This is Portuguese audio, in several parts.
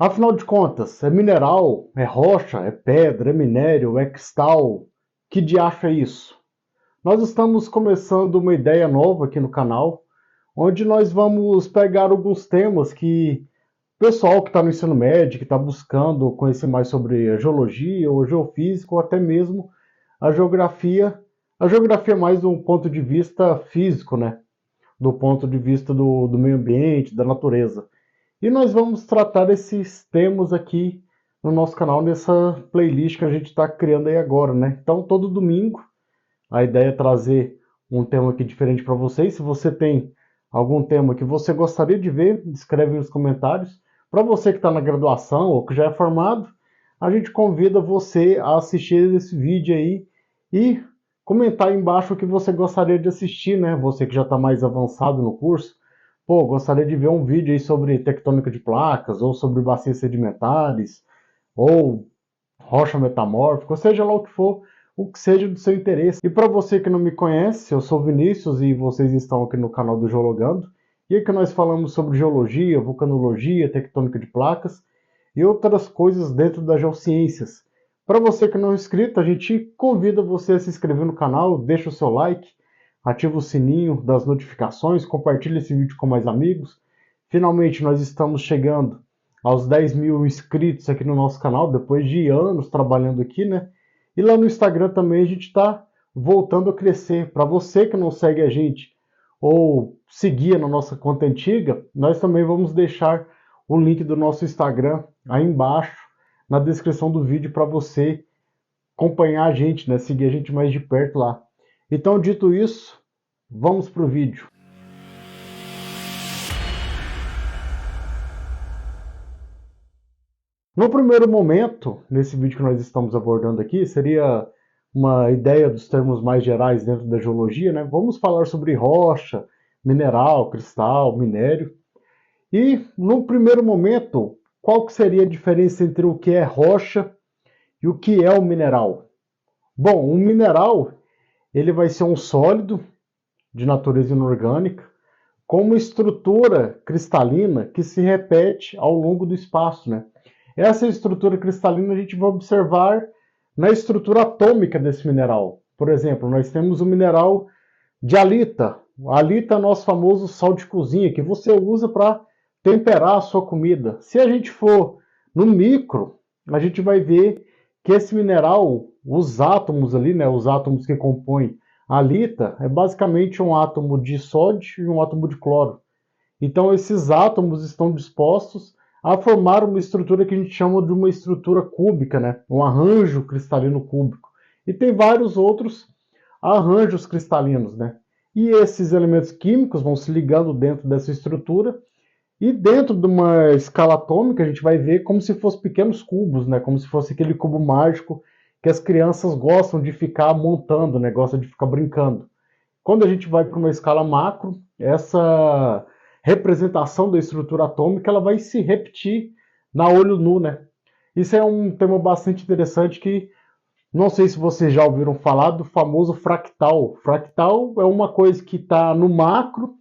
Afinal de contas, é mineral, é rocha, é pedra, é minério, é cristal? Que diacho é isso? Nós estamos começando uma ideia nova aqui no canal, onde nós vamos pegar alguns temas que o pessoal que está no ensino médio, que está buscando conhecer mais sobre a geologia ou geofísica, ou até mesmo a geografia mais do ponto de vista físico, né? Do ponto de vista do meio ambiente, da natureza. E nós vamos tratar esses temas aqui no nosso canal, nessa playlist que a gente está criando aí agora, né? Então, todo domingo, a ideia é trazer um tema aqui diferente para vocês. Se você tem algum tema que você gostaria de ver, escreve nos comentários. Para você que está na graduação ou que já é formado, a gente convida você a assistir esse vídeo aí e comentar aí embaixo o que você gostaria de assistir, né? Você que já está mais avançado no curso, pô, gostaria de ver um vídeo aí sobre tectônica de placas, ou sobre bacias sedimentares, ou rocha metamórfica, ou seja lá o que seja do seu interesse. E para você que não me conhece, eu sou Vinícius e vocês estão aqui no canal do Geologando. E aqui nós falamos sobre geologia, vulcanologia, tectônica de placas e outras coisas dentro das geociências. Para você que não é inscrito, a gente convida você a se inscrever no canal, deixa o seu like, ativa o sininho das notificações, compartilha esse vídeo com mais amigos. Finalmente nós estamos chegando aos 10 mil inscritos aqui no nosso canal, depois de anos trabalhando aqui, né? E lá no Instagram também a gente está voltando a crescer. Para você que não segue a gente ou seguia na nossa conta antiga, nós também vamos deixar o link do nosso Instagram aí embaixo na descrição do vídeo para você acompanhar a gente, né? Seguir a gente mais de perto lá. Então, dito isso, vamos para o vídeo. No primeiro momento, nesse vídeo que nós estamos abordando aqui, seria uma ideia dos termos mais gerais dentro da geologia, né? Vamos falar sobre rocha, mineral, cristal, minério. E no primeiro momento, qual que seria a diferença entre o que é rocha e o que é o mineral? Bom, um mineral, ele vai ser um sólido de natureza inorgânica com uma estrutura cristalina que se repete ao longo do espaço, né? Essa estrutura cristalina a gente vai observar na estrutura atômica desse mineral. Por exemplo, nós temos o mineral de halita. A halita é o nosso famoso sal de cozinha, que você usa para temperar a sua comida. Se a gente for no micro, a gente vai ver que esse mineral, os átomos ali, né, os átomos que compõem a halita, é basicamente um átomo de sódio e um átomo de cloro. Então, esses átomos estão dispostos a formar uma estrutura que a gente chama de uma estrutura cúbica, né? Um arranjo cristalino cúbico. E tem vários outros arranjos cristalinos, né? E esses elementos químicos vão se ligando dentro dessa estrutura e dentro de uma escala atômica a gente vai ver como se fossem pequenos cubos, né? Como se fosse aquele cubo mágico que as crianças gostam de ficar montando, né? Gostam de ficar brincando. Quando a gente vai para uma escala macro, essa representação da estrutura atômica ela vai se repetir na olho nu, né? Isso é um tema bastante interessante que não sei se vocês já ouviram falar do famoso fractal. Fractal é uma coisa que está no macro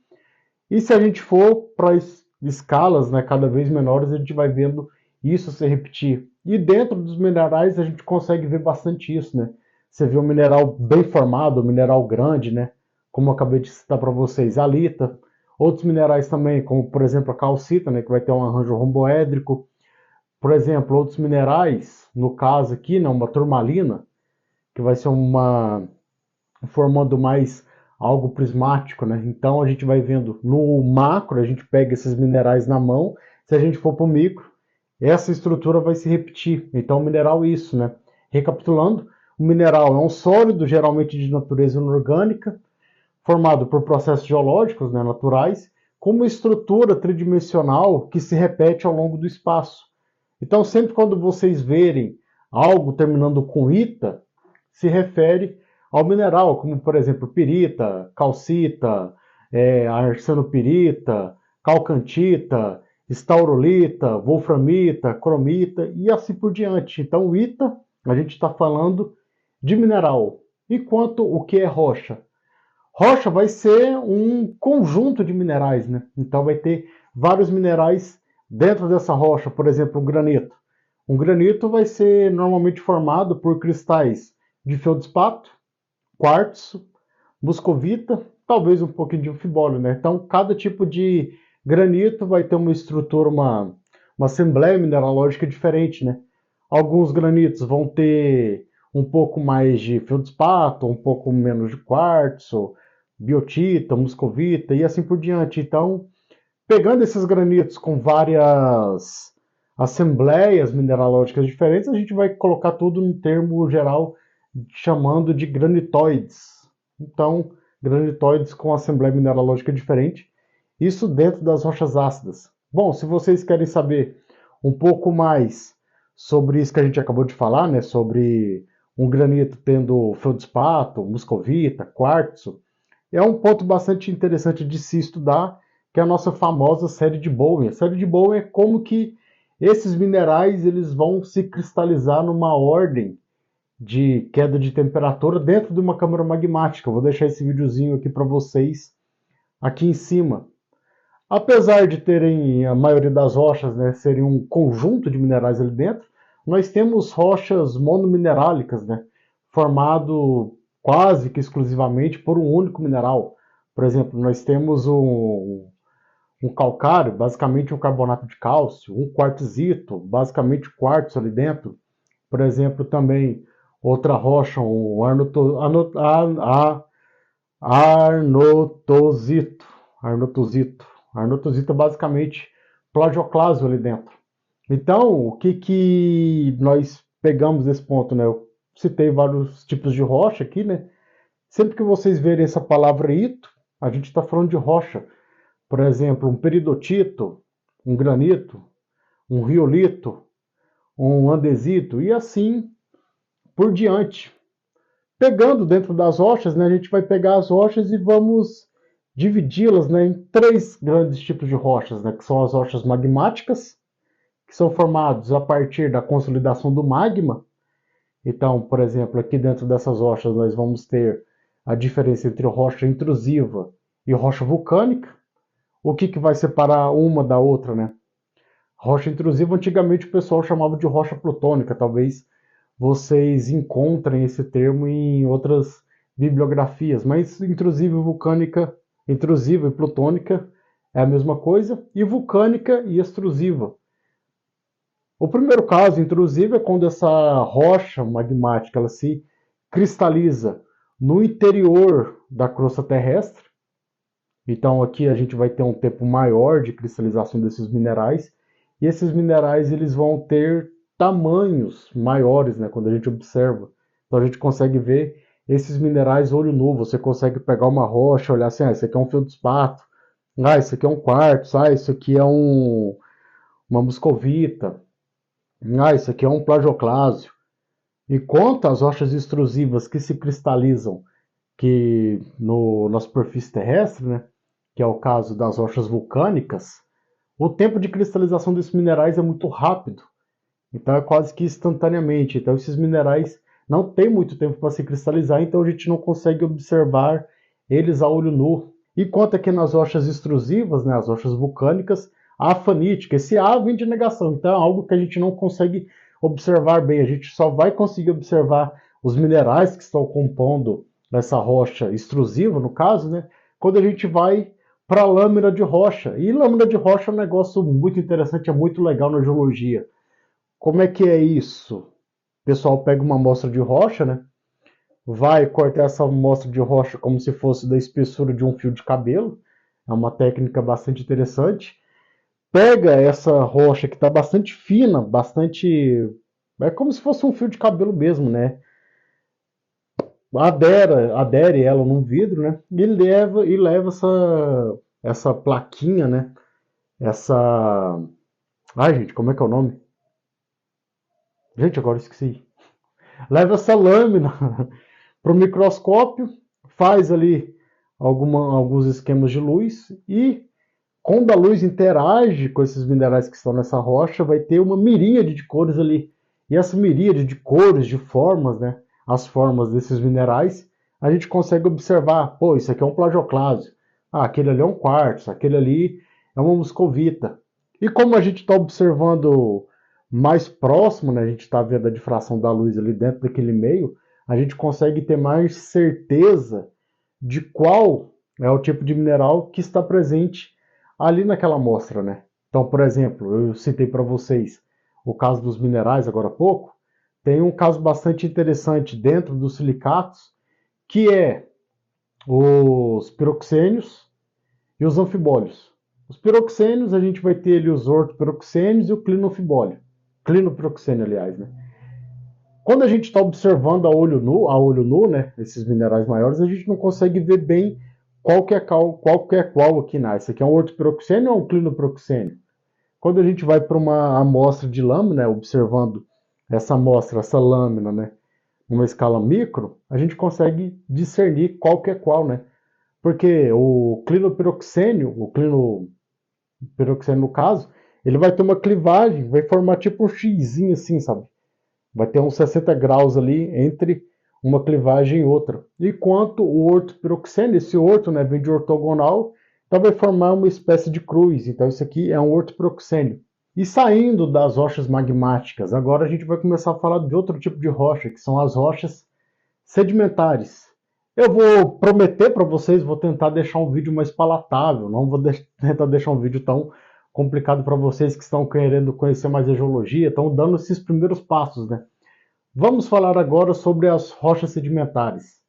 e se a gente for para escalas, né, cada vez menores, a gente vai vendo isso se repetir. E dentro dos minerais a gente consegue ver bastante isso, né? Você vê um mineral bem formado, um mineral grande, né? Como eu acabei de citar para vocês, a halita. Outros minerais também, como por exemplo a calcita, né, que vai ter um arranjo romboédrico. Por exemplo, outros minerais, no caso aqui, né, uma turmalina, que vai ser uma formando mais algo prismático, né? Então a gente vai vendo no macro, a gente pega esses minerais na mão, se a gente for para o micro, essa estrutura vai se repetir. Então o mineral é isso, né? Recapitulando, o mineral é um sólido, geralmente de natureza inorgânica, formado por processos geológicos, né, naturais, com uma estrutura tridimensional que se repete ao longo do espaço. Então, sempre quando vocês verem algo terminando com ita, se refere ao mineral, como por exemplo pirita, calcita, arsenopirita, calcantita, estaurolita, wolframita, cromita e assim por diante. Então, o ita, a gente está falando de mineral. Enquanto o que é rocha? Rocha vai ser um conjunto de minerais, né? Então vai ter vários minerais Dentro dessa rocha, por exemplo, um granito. Um granito vai ser normalmente formado por cristais de feldspato, quartzo, muscovita, talvez um pouquinho de anfibólio, né? Então, cada tipo de granito vai ter uma estrutura, uma assembleia mineralógica diferente, né? Alguns granitos vão ter um pouco mais de feldspato, um pouco menos de quartzo, biotita, muscovita e assim por diante. Então, pegando esses granitos com várias assembleias mineralógicas diferentes, a gente vai colocar tudo num termo geral chamando de granitóides. Então, granitóides com assembleia mineralógica diferente, isso dentro das rochas ácidas. Bom, se vocês querem saber um pouco mais sobre isso que a gente acabou de falar, né, sobre um granito tendo feldspato, muscovita, quartzo, é um ponto bastante interessante de se estudar, que é a nossa famosa série de Bowen. A série de Bowen é como que esses minerais eles vão se cristalizar numa ordem de queda de temperatura dentro de uma câmara magmática. Eu vou deixar esse videozinho aqui para vocês aqui em cima. Apesar de terem a maioria das rochas, né, serem um conjunto de minerais ali dentro, nós temos rochas monominerálicas, né, formado quase que exclusivamente por um único mineral. Por exemplo, nós temos um calcário, basicamente um carbonato de cálcio, um quartzito, basicamente quartzo ali dentro. Por exemplo, também outra rocha, um arnotosito. Arnotosito. Arnotosito é basicamente plagioclásio ali dentro. Então, o que nós pegamos desse ponto, né? Eu citei vários tipos de rocha aqui, né? Sempre que vocês verem essa palavra ito, a gente está falando de rocha. Por exemplo, um peridotito, um granito, um riolito, um andesito e assim por diante. Pegando dentro das rochas, né, a gente vai pegar as rochas e vamos dividi-las, né, em três grandes tipos de rochas, né, que são as rochas magmáticas, que são formados a partir da consolidação do magma. Então, por exemplo, aqui dentro dessas rochas nós vamos ter a diferença entre rocha intrusiva e rocha vulcânica. O que vai separar uma da outra, né? Rocha intrusiva, antigamente o pessoal chamava de rocha plutônica. Talvez vocês encontrem esse termo em outras bibliografias, mas intrusiva e vulcânica, intrusiva e plutônica é a mesma coisa, e vulcânica e extrusiva. O primeiro caso, intrusiva, é quando essa rocha magmática ela se cristaliza no interior da crosta terrestre. Então aqui a gente vai ter um tempo maior de cristalização desses minerais, e esses minerais eles vão ter tamanhos maiores, né, quando a gente observa. Então a gente consegue ver esses minerais olho nu, você consegue pegar uma rocha, olhar assim, isso aqui é um feldspato, isso aqui é um quartzo, isso aqui é uma muscovita, isso aqui é um plagioclásio. Enquanto as rochas extrusivas que se cristalizam que na superfície terrestre, né, que é o caso das rochas vulcânicas, o tempo de cristalização desses minerais é muito rápido. Então é quase que instantaneamente. Então esses minerais não têm muito tempo para se cristalizar, então a gente não consegue observar eles a olho nu. Enquanto aqui nas rochas extrusivas, né, as rochas vulcânicas, a afanítica, esse A vem de negação, então é algo que a gente não consegue observar bem, a gente só vai conseguir observar os minerais que estão compondo essa rocha extrusiva, no caso, né, quando a gente vai para a lâmina de rocha. E lâmina de rocha é um negócio muito interessante, é muito legal na geologia. Como é que é isso? O pessoal pega uma amostra de rocha, né? Vai cortar essa amostra de rocha como se fosse da espessura de um fio de cabelo. É uma técnica bastante interessante. Pega essa rocha que está bastante fina, bastante. É como se fosse um fio de cabelo mesmo, né? Adere ela num vidro, né? E leva essa plaquinha, né? Essa. Ai, gente, como é que é o nome? Gente, agora eu esqueci. Leva essa lâmina para o microscópio, faz ali alguns esquemas de luz e quando a luz interage com esses minerais que estão nessa rocha, vai ter uma miríade de cores ali. E essa miríade de cores, de formas, né? As formas desses minerais, a gente consegue observar, pô, isso aqui é um plagioclásio. Aquele ali é um quartzo, aquele ali é uma muscovita. E como a gente está observando mais próximo, né, a gente está vendo a difração da luz ali dentro daquele meio, a gente consegue ter mais certeza de qual é o tipo de mineral que está presente ali naquela amostra, né? Então, por exemplo, eu citei para vocês o caso dos minerais agora há pouco, tem um caso bastante interessante dentro dos silicatos, que é os piroxênios e os anfibólios. Os piroxênios, a gente vai ter ali os ortopiroxênios e o clinoanfibólio. Clinopiroxênio, aliás, né? Quando a gente está observando a olho nu, né, esses minerais maiores, a gente não consegue ver bem qual que é qual aqui, né? Esse aqui é um ortopiroxênio ou um clinopiroxênio? Quando a gente vai para uma amostra de lâmina, né, observando essa amostra, essa lâmina, né, numa escala micro, a gente consegue discernir qual que é qual, né? Porque o clinopiroxênio, no caso, ele vai ter uma clivagem, vai formar tipo um xizinho assim, sabe? Vai ter uns 60 graus ali entre uma clivagem e outra. Enquanto o ortopiroxênio, esse orto, né, vem de ortogonal, então vai formar uma espécie de cruz. Então isso aqui é um ortopiroxênio. E saindo das rochas magmáticas, agora a gente vai começar a falar de outro tipo de rocha, que são as rochas sedimentares. Eu vou prometer para vocês, vou tentar deixar um vídeo mais palatável, não vou tentar deixar um vídeo tão complicado para vocês que estão querendo conhecer mais a geologia, estão dando esses primeiros passos, né? Vamos falar agora sobre as rochas sedimentares.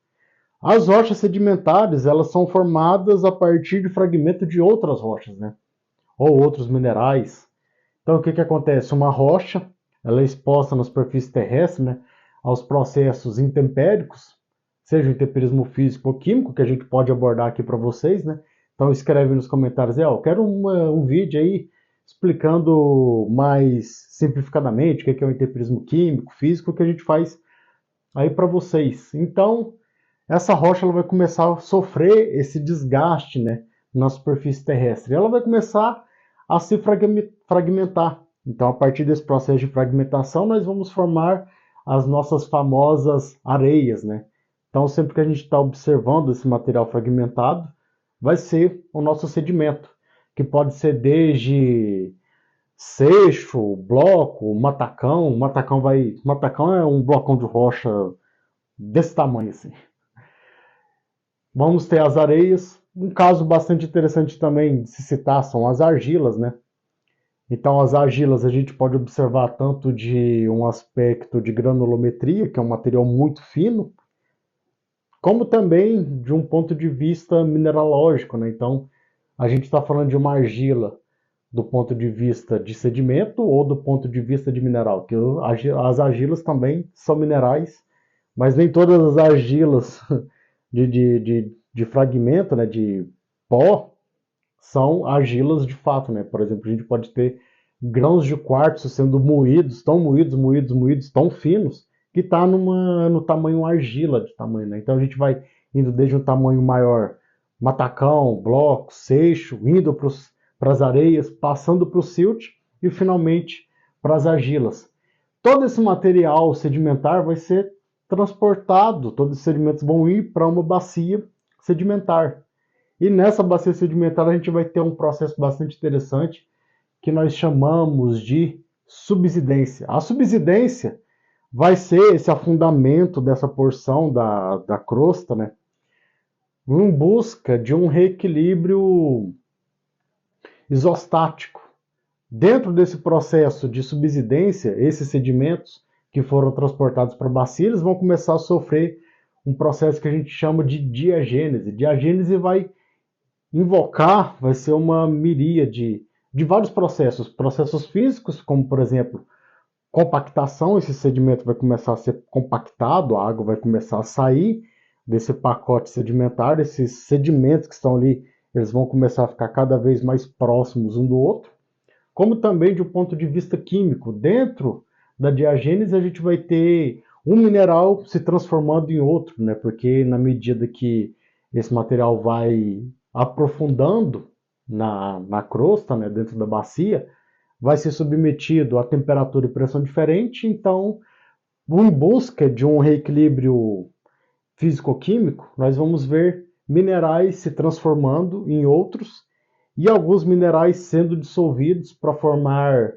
As rochas sedimentares, elas são formadas a partir de fragmento de outras rochas, né? Ou outros minerais. Então, o que que acontece? Uma rocha, ela é exposta na superfície terrestre, né, aos processos intempéricos, seja o intemperismo físico ou químico, que a gente pode abordar aqui para vocês, né? Então, escreve nos comentários, eu quero um vídeo aí explicando mais simplificadamente o que é o intemperismo químico, físico, que a gente faz aí para vocês. Então, essa rocha ela vai começar a sofrer esse desgaste, né, na superfície terrestre. Ela vai começar a se fragmentar. Então, a partir desse processo de fragmentação, nós vamos formar as nossas famosas areias, né? Então, sempre que a gente está observando esse material fragmentado, vai ser o nosso sedimento, que pode ser desde seixo, bloco, matacão. Matacão é um blocão de rocha desse tamanho assim. Vamos ter as areias. Um caso bastante interessante também de se citar são as argilas, né? Então, as argilas a gente pode observar tanto de um aspecto de granulometria, que é um material muito fino, como também de um ponto de vista mineralógico, né? Então, a gente está falando de uma argila do ponto de vista de sedimento ou do ponto de vista de mineral, que as argilas também são minerais, mas nem todas as argilas de fragmento, né, de pó, são argilas de fato, né? Por exemplo, a gente pode ter grãos de quartzo sendo moídos, tão finos, que está no tamanho argila de tamanho, né? Então a gente vai indo desde um tamanho maior, matacão, bloco, seixo, indo para as areias, passando para o silt e finalmente para as argilas. Todo esse material sedimentar vai ser transportado, todos os sedimentos vão ir para uma bacia sedimentar. E nessa bacia sedimentar a gente vai ter um processo bastante interessante que nós chamamos de subsidência. A subsidência vai ser esse afundamento dessa porção da crosta, né, em busca de um reequilíbrio isostático. Dentro desse processo de subsidência, esses sedimentos que foram transportados para a bacia, eles vão começar a sofrer um processo que a gente chama de diagênese. Diagênese vai ser uma miríade de vários processos. Processos físicos, como por exemplo, compactação, esse sedimento vai começar a ser compactado, a água vai começar a sair desse pacote sedimentar, esses sedimentos que estão ali, eles vão começar a ficar cada vez mais próximos um do outro, como também de um ponto de vista químico. Dentro da diagênese a gente vai ter um mineral se transformando em outro, né? Porque na medida que esse material vai aprofundando na crosta, né, dentro da bacia, vai ser submetido a temperatura e pressão diferente, então, em busca de um reequilíbrio físico-químico, nós vamos ver minerais se transformando em outros e alguns minerais sendo dissolvidos para formar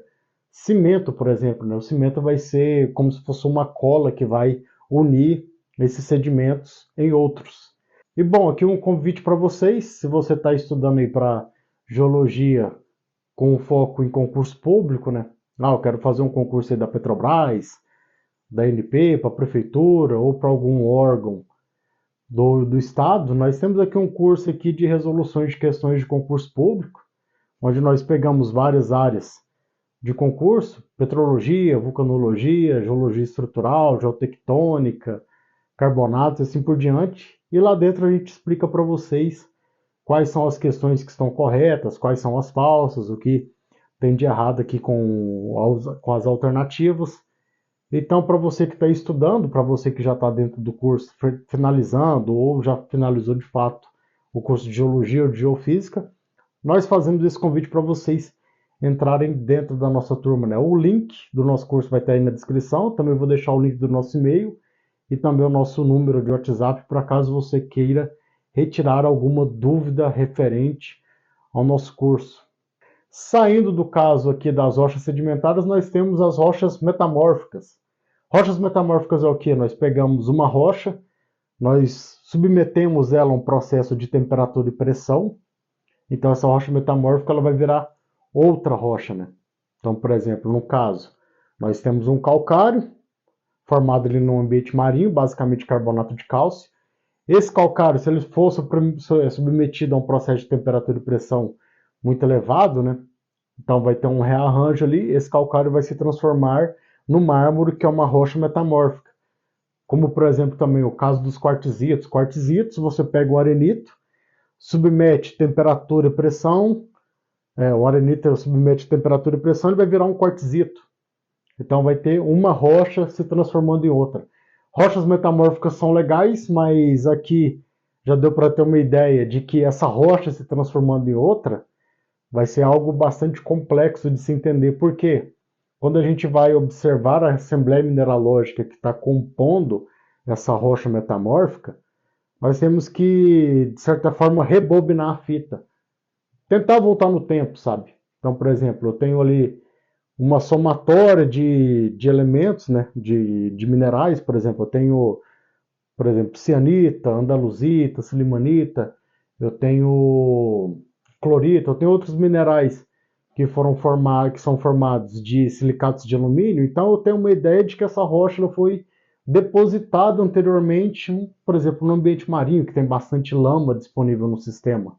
cimento, por exemplo, né? O cimento vai ser como se fosse uma cola que vai unir esses sedimentos em outros. E bom, aqui um convite para vocês, se você está estudando aí para geologia com foco em concurso público, né? Ah, eu quero fazer um concurso aí da Petrobras, da ANP, para a prefeitura ou para algum órgão do estado. Nós temos aqui um curso aqui de resoluções de questões de concurso público, onde nós pegamos várias áreas de concurso, petrologia, vulcanologia, geologia estrutural, geotectônica, carbonatos e assim por diante. E lá dentro a gente explica para vocês quais são as questões que estão corretas, quais são as falsas, o que tem de errado aqui com as alternativas. Então, para você que está estudando, para você que já está dentro do curso, finalizando ou já finalizou de fato o curso de Geologia ou de Geofísica, nós fazemos esse convite para vocês entrarem dentro da nossa turma, né? O link do nosso curso vai estar aí na descrição, também vou deixar o link do nosso e-mail e também o nosso número de WhatsApp para caso você queira retirar alguma dúvida referente ao nosso curso. Saindo do caso aqui das rochas sedimentares, nós temos as rochas metamórficas. Rochas metamórficas é o que? Nós pegamos uma rocha, nós submetemos ela a um processo de temperatura e pressão, então essa rocha metamórfica ela vai virar outra rocha, né? Então, por exemplo, no caso, nós temos um calcário formado ali no ambiente marinho, basicamente carbonato de cálcio. Esse calcário, se ele fosse submetido a um processo de temperatura e pressão muito elevado, né? Então vai ter um rearranjo ali, esse calcário vai se transformar no mármore, que é uma rocha metamórfica. Como, por exemplo, também o caso dos quartzitos. Quartzitos, você pega o arenito, submete temperatura e pressão, o arenito submete temperatura e pressão, ele vai virar um quartzito. Então vai ter uma rocha se transformando em outra. Rochas metamórficas são legais, mas aqui já deu para ter uma ideia de que essa rocha se transformando em outra vai ser algo bastante complexo de se entender. Por quê? Quando a gente vai observar a assembleia mineralógica que está compondo essa rocha metamórfica, nós temos que, de certa forma, rebobinar a fita. Tentar voltar no tempo, sabe? Então, por exemplo, eu tenho ali uma somatória de elementos, né? De minerais, por exemplo. Eu tenho, por exemplo, cianita, andaluzita, silimanita, eu tenho clorito, eu tenho outros minerais que são formados de silicatos de alumínio. Então eu tenho uma ideia de que essa rocha foi depositada anteriormente, por exemplo, no ambiente marinho, que tem bastante lama disponível no sistema.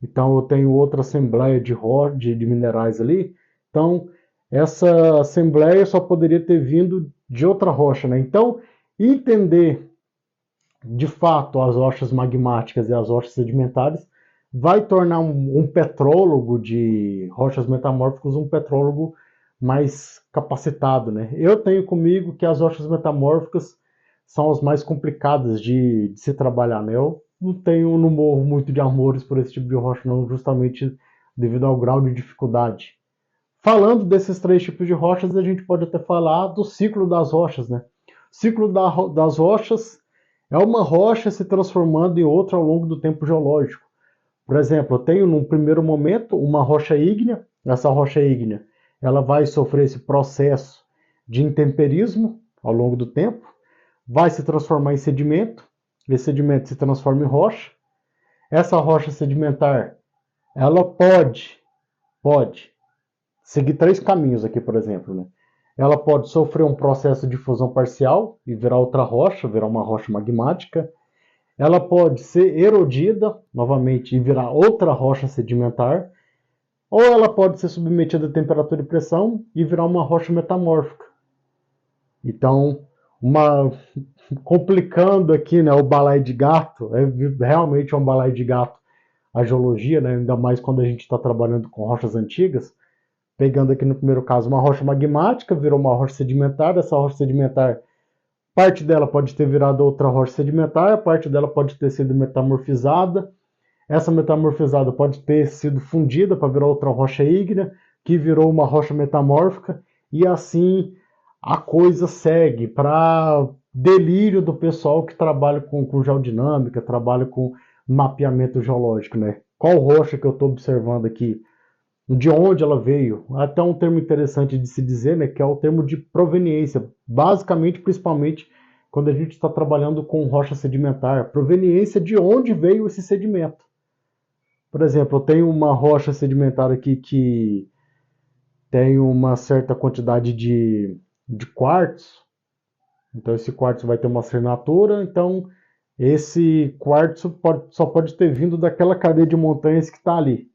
Então eu tenho outra assembleia de minerais ali. Então essa assembleia só poderia ter vindo de outra rocha, né? Então entender de fato as rochas magmáticas e as rochas sedimentares vai tornar um petrólogo de rochas metamórficas um petrólogo mais capacitado, né? Eu tenho comigo que as rochas metamórficas são as mais complicadas de se trabalhar, né? Eu não morro muito de amores por esse tipo de rocha, não, justamente devido ao grau de dificuldade. Falando desses três tipos de rochas, a gente pode até falar do ciclo das rochas, né? O ciclo das rochas é uma rocha se transformando em outra ao longo do tempo geológico. Por exemplo, eu tenho num primeiro momento uma rocha ígnea. Essa rocha ígnea ela vai sofrer esse processo de intemperismo ao longo do tempo, vai se transformar em sedimento, esse sedimento se transforma em rocha. Essa rocha sedimentar ela pode seguir três caminhos aqui, por exemplo, né? Ela pode sofrer um processo de fusão parcial e virar outra rocha, virar uma rocha magmática. Ela pode ser erodida novamente e virar outra rocha sedimentar, ou ela pode ser submetida a temperatura e pressão e virar uma rocha metamórfica. Então, complicando aqui, né, o balaio de gato, realmente um balaio de gato a geologia, né, ainda mais quando a gente está trabalhando com rochas antigas. Pegando aqui no primeiro caso uma rocha magmática, virou uma rocha sedimentar, essa rocha sedimentar parte dela pode ter virado outra rocha sedimentar, parte dela pode ter sido metamorfizada. Essa metamorfizada pode ter sido fundida para virar outra rocha ígnea, que virou uma rocha metamórfica, e assim a coisa segue para delírio do pessoal que trabalha com geodinâmica, trabalha com mapeamento geológico, né? qual rocha que eu estou observando aqui, de onde ela veio. Até um termo interessante de se dizer, né, que é o termo de proveniência. Basicamente, principalmente, quando a gente está trabalhando com rocha sedimentar, proveniência de onde veio esse sedimento. Por exemplo, eu tenho uma rocha sedimentar aqui que tem uma certa quantidade de quartzo, então esse quartzo vai ter uma assinatura, então esse quartzo só pode ter vindo daquela cadeia de montanhas que está ali.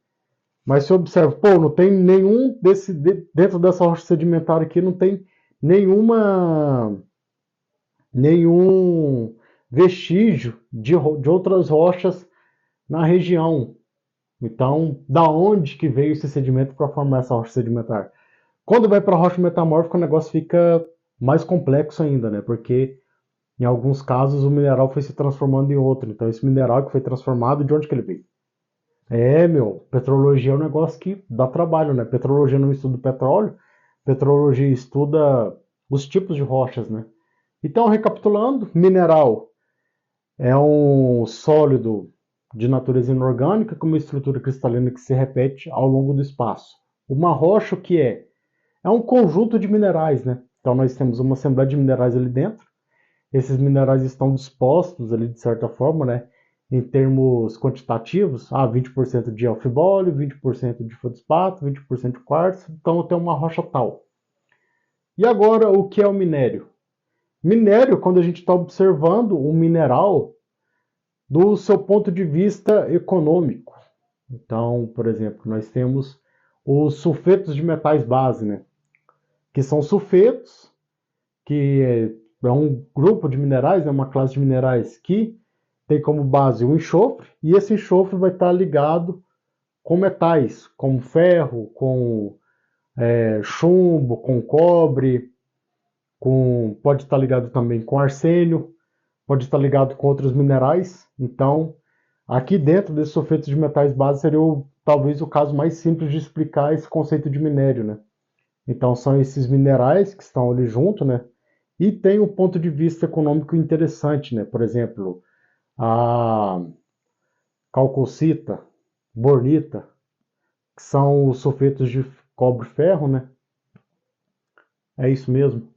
Mas se observa, pô, não tem nenhum dentro dessa rocha sedimentar aqui, não tem nenhum vestígio de outras rochas na região. Então, da onde que veio esse sedimento para formar essa rocha sedimentar? Quando vai para a rocha metamórfica, o negócio fica mais complexo ainda, né? Porque em alguns casos o mineral foi se transformando em outro. Então, esse mineral que foi transformado, de onde que ele veio? Meu, petrologia é um negócio que dá trabalho, né? Petrologia não estuda petróleo, petrologia estuda os tipos de rochas, né? Então, recapitulando, mineral é um sólido de natureza inorgânica com uma estrutura cristalina que se repete ao longo do espaço. Uma rocha, o que é? É um conjunto de minerais, né? Então, nós temos uma assembleia de minerais ali dentro. Esses minerais estão dispostos ali, de certa forma, né? Em termos quantitativos, 20% de alfibólio, 20% de feldspato, 20% de quartzo, então tem uma rocha tal. E agora, o que é o minério? Minério, quando a gente está observando um mineral do seu ponto de vista econômico. Então, por exemplo, nós temos os sulfetos de metais base, né? Que são sulfetos, que é um grupo de minerais, é uma classe de minerais que tem como base o enxofre, e esse enxofre vai estar ligado com metais, como ferro, com chumbo, com cobre, pode estar ligado também com arsênio, pode estar ligado com outros minerais. Então, aqui dentro desses sulfetos de metais base seria talvez o caso mais simples de explicar esse conceito de minério, né? Então, são esses minerais que estão ali junto, né? E tem um ponto de vista econômico interessante, né? Por exemplo, a calcocita, bornita, que são os sulfetos de cobre e ferro, né? É isso mesmo.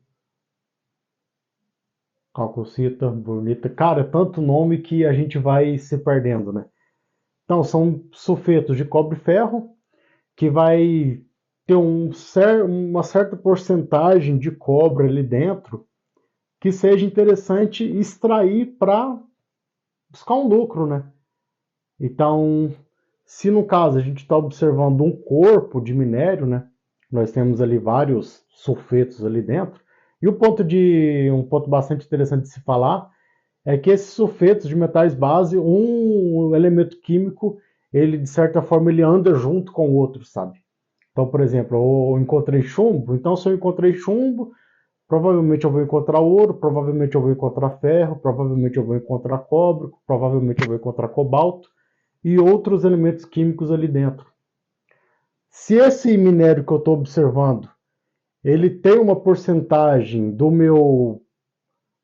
Calcocita, bornita. Cara, é tanto nome que a gente vai se perdendo, né? Então, são sulfetos de cobre e ferro que vai ter uma certa porcentagem de cobre ali dentro que seja interessante extrair para buscar um lucro, né? Então, se no caso a gente está observando um corpo de minério, né? Nós temos ali vários sulfetos ali dentro. E um ponto bastante interessante de se falar é que esses sulfetos de metais base, um elemento químico, ele de certa forma ele anda junto com o outro, sabe? Então, por exemplo, eu encontrei chumbo, então se eu encontrei chumbo, provavelmente eu vou encontrar ouro, provavelmente eu vou encontrar ferro, provavelmente eu vou encontrar cobre, provavelmente eu vou encontrar cobalto e outros elementos químicos ali dentro. Se esse minério que eu estou observando, ele tem uma porcentagem do meu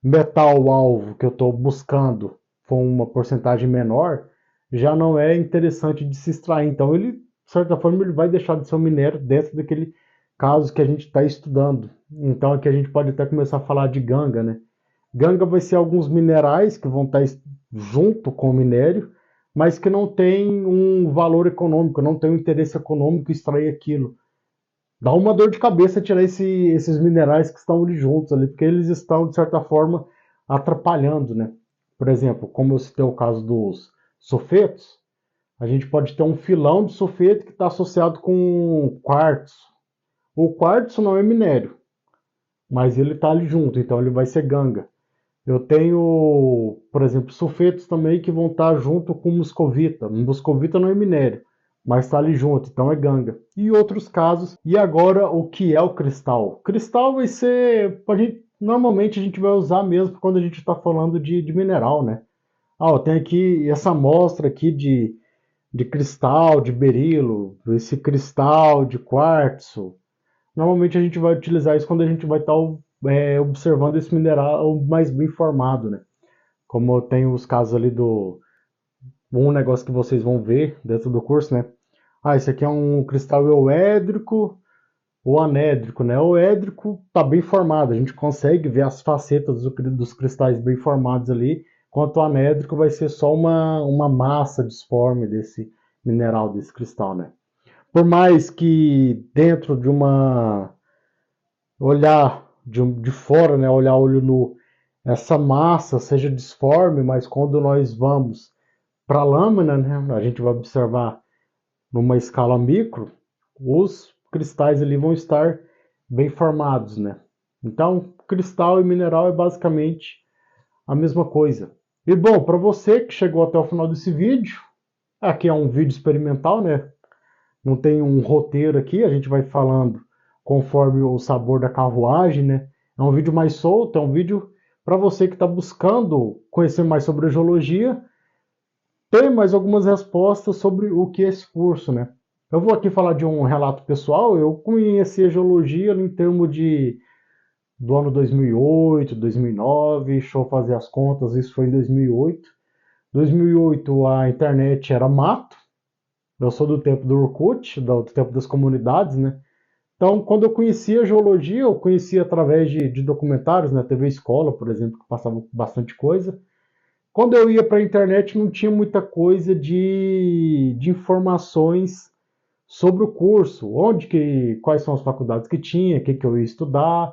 metal-alvo que eu estou buscando for uma porcentagem menor, já não é interessante de se extrair. Então, ele, de certa forma, ele vai deixar de ser um minério dentro daquele caso que a gente está estudando. Então, aqui a gente pode até começar a falar de ganga, né? Ganga vai ser alguns minerais que vão estar junto com o minério, mas que não tem um valor econômico, não tem um interesse econômico extrair aquilo. Dá uma dor de cabeça tirar esses minerais que estão ali juntos ali, porque eles estão, de certa forma, atrapalhando, né? Por exemplo, como eu citei o caso dos sulfetos, a gente pode ter um filão de sulfeto que está associado com quartzo. O quartzo não é minério, mas ele está ali junto, então ele vai ser ganga. Eu tenho, por exemplo, sulfetos também que vão estar junto com muscovita. Muscovita não é minério, mas está ali junto, então é ganga. E outros casos. E agora, o que é o cristal? Cristal vai ser, normalmente a gente vai usar mesmo quando a gente está falando de mineral, né? Eu tenho aqui essa amostra aqui de cristal, de berilo, esse cristal de quartzo. Normalmente a gente vai utilizar isso quando a gente vai estar observando esse mineral mais bem formado, né? Como tem os casos ali um negócio que vocês vão ver dentro do curso, né? Ah, esse aqui é um cristal euédrico ou anédrico, né? O édrico está bem formado, a gente consegue ver as facetas dos cristais bem formados ali, enquanto o anédrico vai ser só uma massa disforme desse mineral, desse cristal, né? Por mais que dentro de uma olhar de fora, né, olhar olho nu, essa massa seja disforme, mas quando nós vamos para a lâmina, né, a gente vai observar numa escala micro, os cristais ali vão estar bem formados, né? Então, cristal e mineral é basicamente a mesma coisa. E bom, para você que chegou até o final desse vídeo, aqui é um vídeo experimental, né? Não tem um roteiro aqui, a gente vai falando conforme o sabor da carruagem, né? É um vídeo mais solto, é um vídeo para você que está buscando conhecer mais sobre a geologia, ter mais algumas respostas sobre o que é esse curso, né? Eu vou aqui falar de um relato pessoal. Eu conheci a geologia em termos do ano 2008, 2009. Deixa eu fazer as contas, isso foi em 2008. 2008 a internet era mato. Eu sou do tempo do Orkut, do tempo das comunidades, né? Então, quando eu conhecia a geologia, eu conhecia através de documentários, na TV Escola, por exemplo, que passava bastante coisa. Quando eu ia para a internet, não tinha muita coisa de informações sobre o curso, quais são as faculdades que tinha, o que eu ia estudar,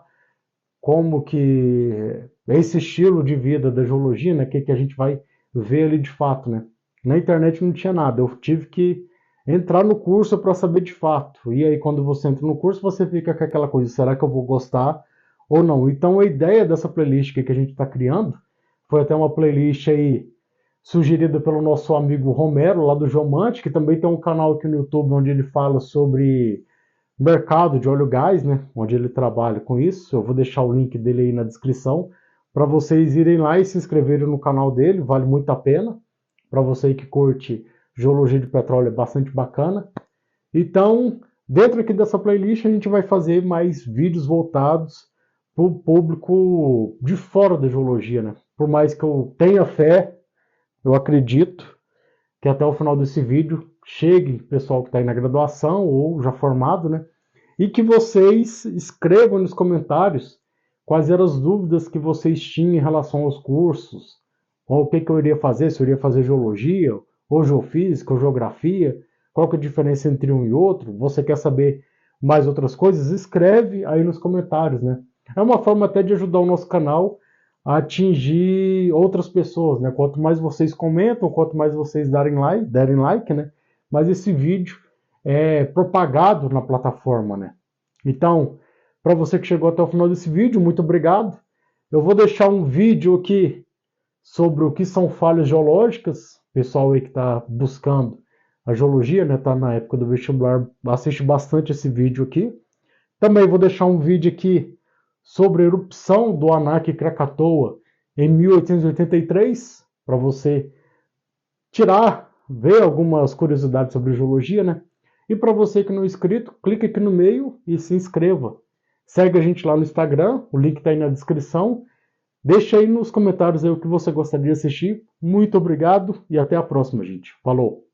como que esse estilo de vida da geologia, né, que a gente vai ver ali de fato, né? Na internet não tinha nada, eu tive que entrar no curso para saber de fato. E aí quando você entra no curso, você fica com aquela coisa, será que eu vou gostar ou não? Então a ideia dessa playlist que a gente está criando foi até uma playlist aí sugerida pelo nosso amigo Romero, lá do Geomante, que também tem um canal aqui no YouTube onde ele fala sobre mercado de óleo e gás, né? Onde ele trabalha com isso. Eu vou deixar o link dele aí na descrição para vocês irem lá e se inscreverem no canal dele, vale muito a pena. Para você que curte geologia de petróleo, é bastante bacana. Então, dentro aqui dessa playlist, a gente vai fazer mais vídeos voltados para o público de fora da geologia, né? Por mais que eu tenha fé, eu acredito que até o final desse vídeo chegue pessoal que está aí na graduação ou já formado, né? E que vocês escrevam nos comentários quais eram as dúvidas que vocês tinham em relação aos cursos, ou o que eu iria fazer, se eu iria fazer geologia, ou geofísica, ou geografia, qual que é a diferença entre um e outro, você quer saber mais outras coisas, escreve aí nos comentários, né? É uma forma até de ajudar o nosso canal a atingir outras pessoas, né? Quanto mais vocês comentam, quanto mais vocês derem like, né? Mais esse vídeo é propagado na plataforma, né? Então, para você que chegou até o final desse vídeo, muito obrigado. Eu vou deixar um vídeo aqui sobre o que são falhas geológicas. O pessoal aí que está buscando a geologia, né? Tá na época do vestibular, assiste bastante esse vídeo aqui. Também vou deixar um vídeo aqui sobre a erupção do Anak Krakatoa em 1883, para você ver algumas curiosidades sobre geologia, né? E para você que não é inscrito, clique aqui no meio e se inscreva. Segue a gente lá no Instagram, o link está aí na descrição. Deixa aí nos comentários aí o que você gostaria de assistir. Muito obrigado e até a próxima, gente. Falou!